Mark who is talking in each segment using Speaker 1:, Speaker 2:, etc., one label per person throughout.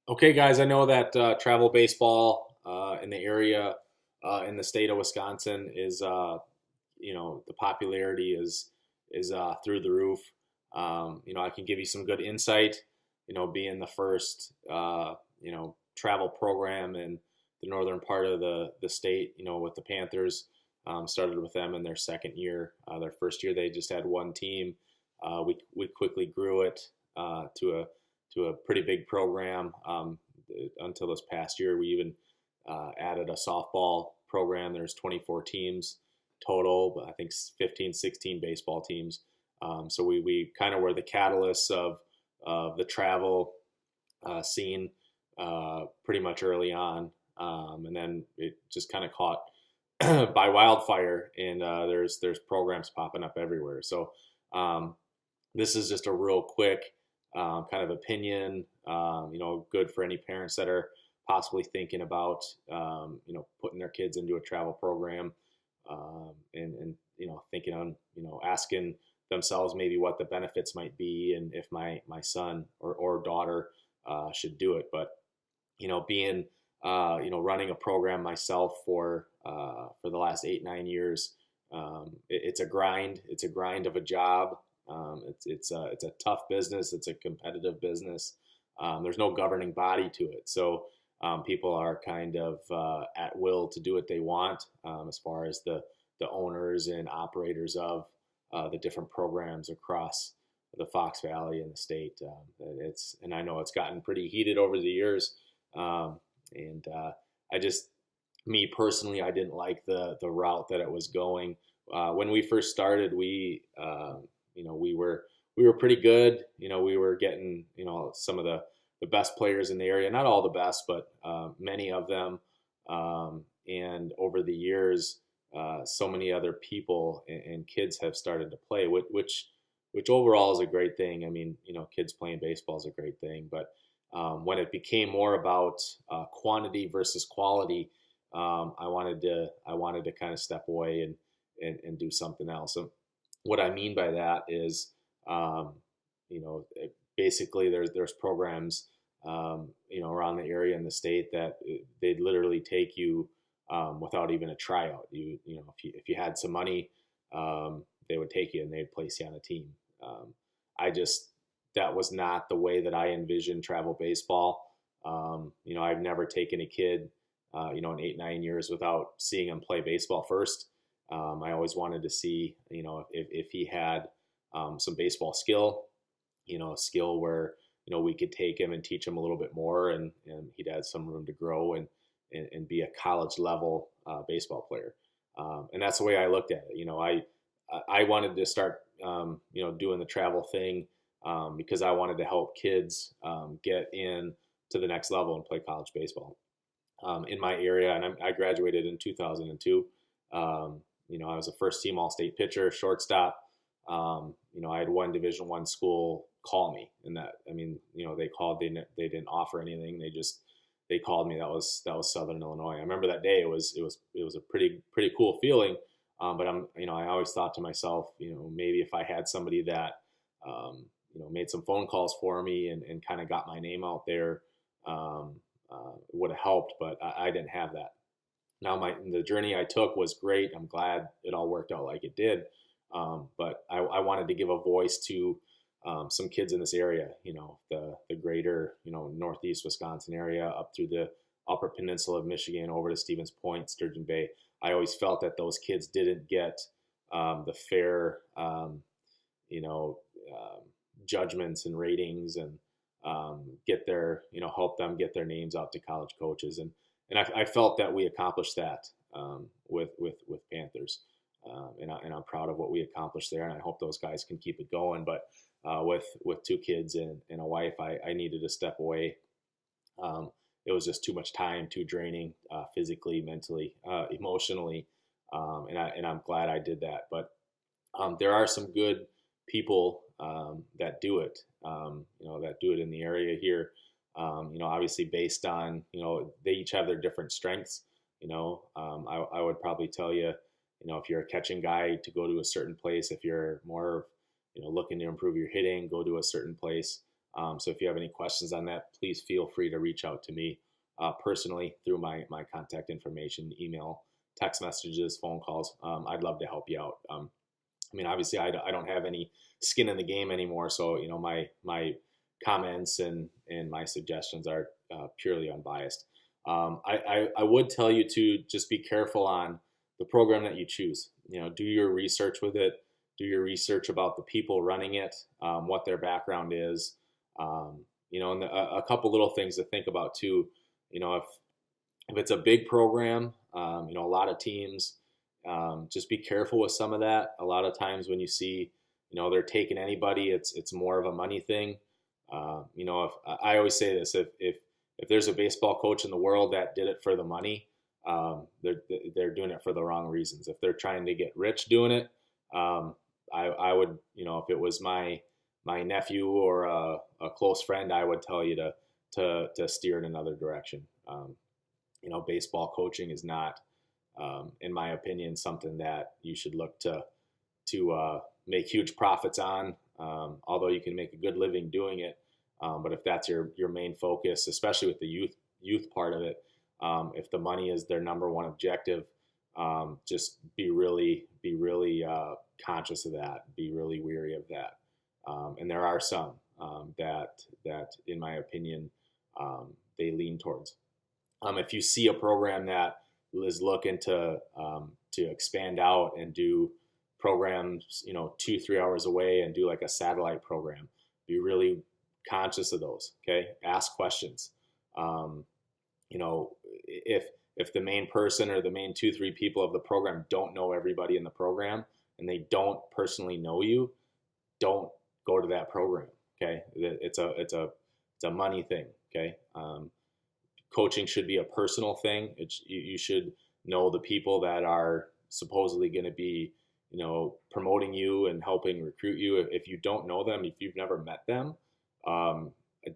Speaker 1: Okay, guys, I know that travel baseball in the area, in the state of Wisconsin, is the popularity is through the roof. I can give you some good insight. Being the first travel program in the northern part of the state. With the Panthers, started with them in their second year. Their first year, they just had one team. We quickly grew it to a pretty big program. Until this past year, we even added a softball program. There's 24 teams total, but I think 15, 16 baseball teams. So we kind of were the catalysts of the travel scene pretty much early on. And then it just kind of caught by wildfire, and there's programs popping up everywhere. So um, this is just a real quick kind of opinion, good for any parents that are possibly thinking about, putting their kids into a travel program, and thinking on, asking themselves maybe what the benefits might be and if my son or daughter should do it. But, being, running a program myself for the last 8, 9 years, it's a grind. It's a grind of a job. It's a tough business. It's a competitive business. There's no governing body to it, so people are kind of at will to do what they want, as far as the owners and operators of the different programs across the Fox Valley and the state. And I know it's gotten pretty heated over the years, and I just me personally, I didn't like the route that it was going. When we first started, we were pretty good. We were getting some of the best players in the area. Not all the best, but many of them. And over the years, so many other people and kids have started to play, which overall is a great thing. I mean, kids playing baseball is a great thing, but when it became more about quantity versus quality, I wanted to kind of step away and do something else. So what I mean by that is, um, basically there's programs, around the area in the state that they'd literally take you without even a tryout. If you had some money, they would take you and they'd place you on a team. I just That was not the way that I envisioned travel baseball. I've never taken a kid, in 8, 9 years without seeing him play baseball first. I always wanted to see, if he had some baseball skill, a skill where, we could take him and teach him a little bit more, and he'd had some room to grow and be a college level baseball player. And that's the way I looked at it. I wanted to start, doing the travel thing, because I wanted to help kids get in to the next level and play college baseball in my area. And I graduated in 2002. I was a first team All State pitcher, shortstop. I had one Division I school call me, and that, I mean, they called. They didn't offer anything. They called me. That was Southern Illinois. I remember that day. It was a pretty cool feeling. But I always thought to myself, maybe if I had somebody that made some phone calls for me and kind of got my name out there, would have helped. But I didn't have that. Now the journey I took was great. I'm glad it all worked out like it did. But I wanted to give a voice to some kids in this area, the greater, northeast Wisconsin area, up through the upper peninsula of Michigan, over to Stevens Point, Sturgeon Bay. I always felt that those kids didn't get the fair, you know, judgments and ratings, and get their, help them get their names out to college coaches. And I felt that we accomplished that with Panthers. And I'm proud of what we accomplished there, and I hope those guys can keep it going. But with two kids and a wife, I needed to step away. It was just too much time, too draining, physically, mentally, emotionally, and I'm glad I did that. But there are some good people that do it, that do it in the area here. Obviously based on, they each have their different strengths. I would probably tell you, if you're a catching guy, to go to a certain place. If you're more, looking to improve your hitting, go to a certain place. So if you have any questions on that, please feel free to reach out to me personally through my contact information, email, text messages, phone calls. I'd love to help you out. I mean, obviously, I don't have any skin in the game anymore, so my comments and my suggestions are purely unbiased. I would tell you to just be careful on the program that you choose. Do your research with it. Do your research about the people running it, what their background is. And a couple little things to think about too. If it's a big program, a lot of teams, just be careful with some of that. A lot of times when you see, they're taking anybody, it's more of a money thing. If I always say this, if there's a baseball coach in the world that did it for the money, they're doing it for the wrong reasons. If they're trying to get rich doing it, I would, if it was my nephew or a close friend, I would tell you to steer in another direction. Baseball coaching is not, in my opinion, something that you should look to make huge profits on. Although you can make a good living doing it, but if that's your main focus, especially with the youth part of it, if the money is their number one objective, just be really conscious of that. Be really weary of that. And there are some that, in my opinion, they lean towards. If you see a program that is looking to expand out and do programs, 2-3 hours away and do like a satellite program, be really conscious of those. Okay, ask questions. If the main person or the main 2-3 people of the program don't know everybody in the program and they don't personally know you, don't go to that program. Okay, it's a money thing. Okay, coaching should be a personal thing. You should know the people that are supposedly going to be, promoting you and helping recruit you. If you don't know them, if you've never met them,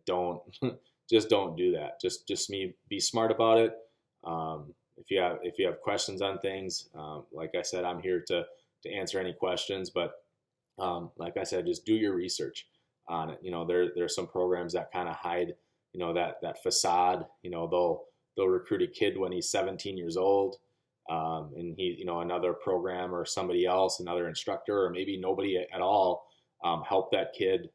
Speaker 1: don't just don't do that. Just be smart about it. If you have questions on things, like I said, I'm here to answer any questions. But like I said, just do your research on it. There's some programs that kind of hide, that facade. They'll recruit a kid when he's 17 years old, and he, another program or somebody else, another instructor, or maybe nobody at all, help that kid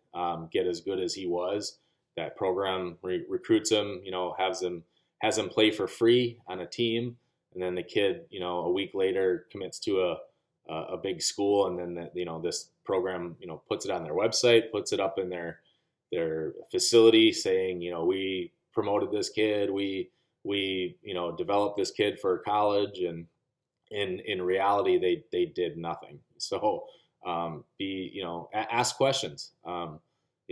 Speaker 1: get as good as he was. That program recruits him, has him play for free on a team, and then the kid, a week later commits to a big school, and then this program, puts it on their website, puts it up in their facility, saying, we promoted this kid, we developed this kid for college, and in reality they did nothing. So ask questions.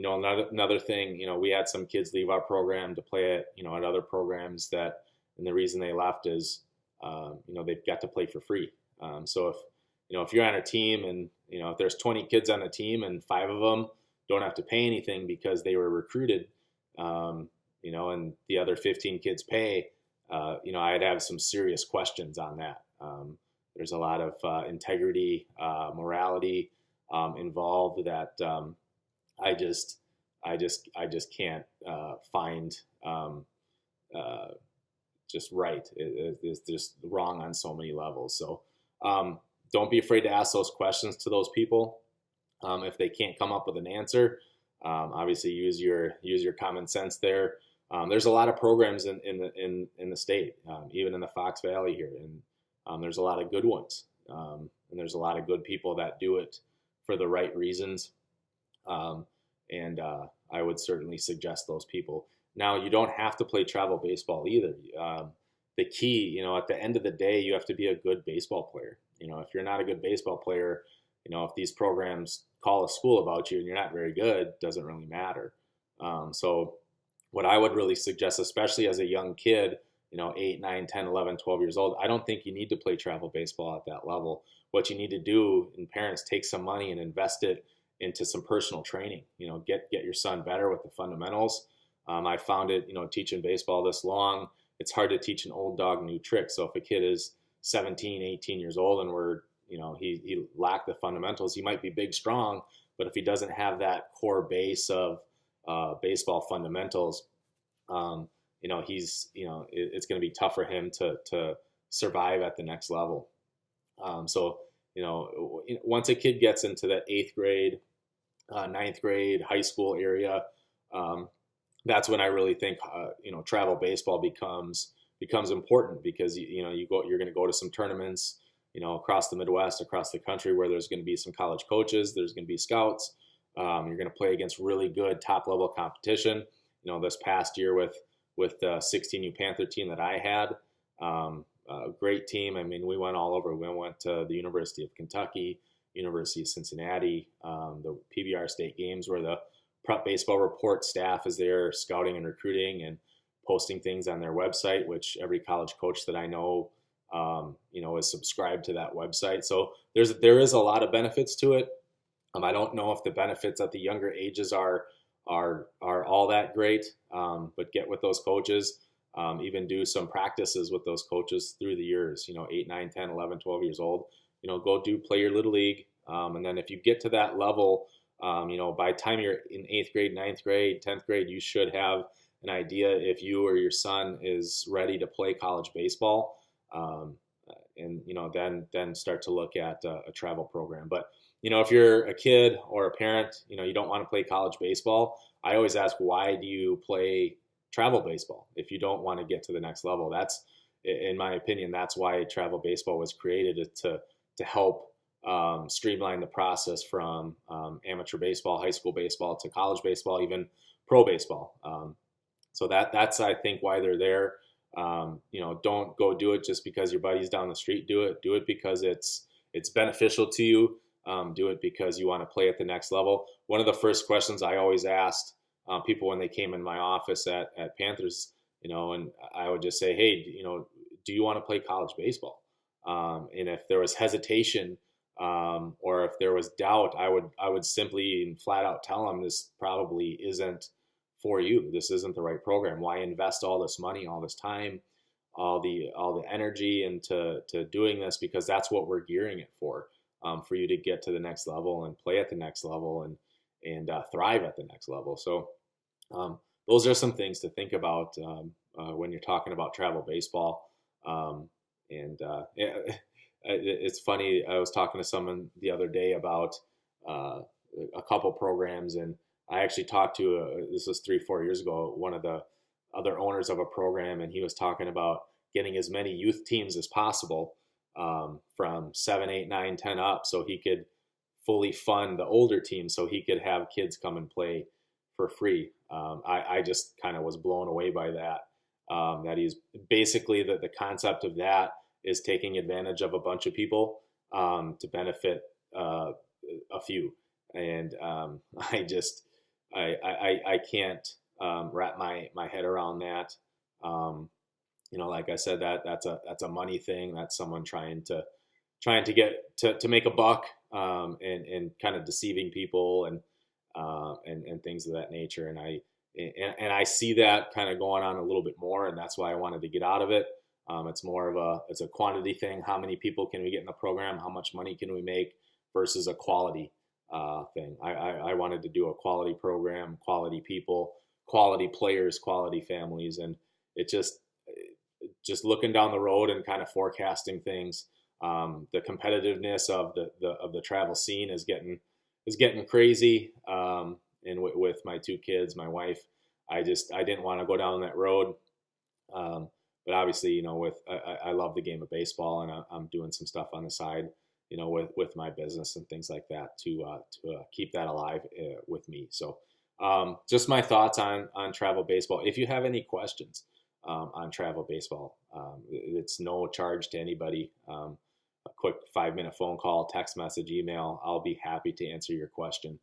Speaker 1: Another thing, we had some kids leave our program to play at other programs and the reason they left is, they've got to play for free. So if you're on a team and, if there's 20 kids on a team and 5 of them don't have to pay anything because they were recruited, and the other 15 kids pay, I'd have some serious questions on that. There's a lot of integrity, morality involved that I just can't find just right. It's just wrong on so many levels. So don't be afraid to ask those questions to those people. If they can't come up with an answer, obviously use your common sense there. There's a lot of programs in the state, even in the Fox Valley here, and there's a lot of good ones, and there's a lot of good people that do it for the right reasons. And I would certainly suggest those people. Now, you don't have to play travel baseball either. The key, at the end of the day, you have to be a good baseball player. If you're not a good baseball player, if these programs call a school about you and you're not very good, it doesn't really matter. So what I would really suggest, especially as a young kid, 8, 9, 10, 11, 12 years old, I don't think you need to play travel baseball at that level. What you need to do, and parents, take some money and invest it into some personal training. Get your son better with the fundamentals. I found it, teaching baseball this long, it's hard to teach an old dog new tricks. So if a kid is 17, 18 years old and he lacked the fundamentals, he might be big, strong, but if he doesn't have that core base of, baseball fundamentals, it's going to be tough for him to survive at the next level. So, once a kid gets into that 8th grade, 9th grade, high school area, um, that's when I really think, travel baseball becomes important, because you're going to go to some tournaments, across the Midwest, across the country, where there's going to be some college coaches, there's going to be scouts. You're going to play against really good top level competition. This past year with the 16U Panther team that I had, a great team. I mean, we went all over. We went to the University of Kentucky, University of Cincinnati, the PBR state games, where the Prep Baseball Report staff is there scouting and recruiting and posting things on their website, which every college coach that I know, is subscribed to that website. So there is a lot of benefits to it. I don't know if the benefits at the younger ages are all that great, but get with those coaches, even do some practices with those coaches through the years, 8, 9, 10, 11, 12 years old, go play your little league. And then if you get to that level, by the time you're in 8th grade, 9th grade, 10th grade, you should have an idea if you or your son is ready to play college baseball. And then start to look at a travel program. But if you're a kid or a parent, you don't want to play college baseball, I always ask, why do you play travel baseball if you don't want to get to the next level? That's, in my opinion, that's why travel baseball was created, to help streamline the process from amateur baseball, high school baseball, to college baseball, even pro baseball. So that's, I think, why they're there. Don't go do it just because your buddy's down the street. Do it because it's beneficial to you. Do it because you want to play at the next level. One of the first questions I always asked people when they came in my office at Panthers, and I would just say, hey, do you want to play college baseball? And if there was hesitation, or if there was doubt, I would simply and flat out tell them, this probably isn't for you. This isn't the right program. Why invest all this money, all this time, all the energy into doing this? Because that's what we're gearing it for you to get to the next level and play at the next level and thrive at the next level. So those are some things to think about when you're talking about travel baseball. It's funny. I was talking to someone the other day about a couple programs, and I actually talked to this was 3-4 years ago, one of the other owners of a program, and he was talking about getting as many youth teams as possible, from 7, 8, 9, 10 up, so he could fully fund the older teams, so he could have kids come and play for free. I just kind of was blown away by that. That he's basically, the concept of that is taking advantage of a bunch of people to benefit a few. And I can't wrap my head around that. Like I said, that's a money thing. That's someone trying to get to make a buck, and kind of deceiving people and things of that nature. And I see that kind of going on a little bit more, and that's why I wanted to get out of it. It's more of it's a quantity thing. How many people can we get in the program? How much money can we make, versus a quality thing. I wanted to do a quality program, quality people, quality players, quality families, and it just looking down the road and kind of forecasting things. The competitiveness of the travel scene is getting crazy. And with my 2 kids, my wife, I didn't want to go down that road. But obviously, I love the game of baseball, and I'm doing some stuff on the side, with my business and things like that to keep that alive with me. So just my thoughts on travel baseball. If you have any questions on travel baseball, it's no charge to anybody. A quick 5-minute phone call, text message, email. I'll be happy to answer your question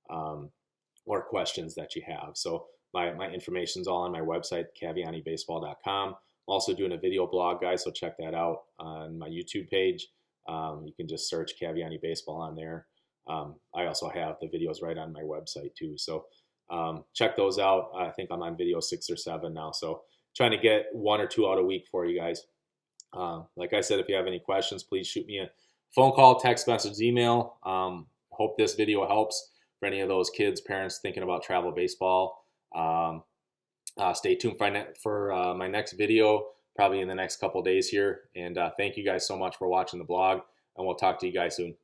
Speaker 1: or questions that you have. So my information's all on my website, cavaianibaseball.com. I'm also doing a video blog, guys, so check that out on my YouTube page. You can just search Cavaiani Baseball on there. I also have the videos right on my website too. So check those out. I think I'm on video 6 or 7 now. So trying to get 1 or 2 out a week for you guys. Like I said, if you have any questions, please shoot me a phone call, text message, email. Hope this video helps. for any of those kids, parents thinking about travel baseball. Stay tuned for my next video, probably in the next couple days here. And thank you guys so much for watching the blog, and we'll talk to you guys soon.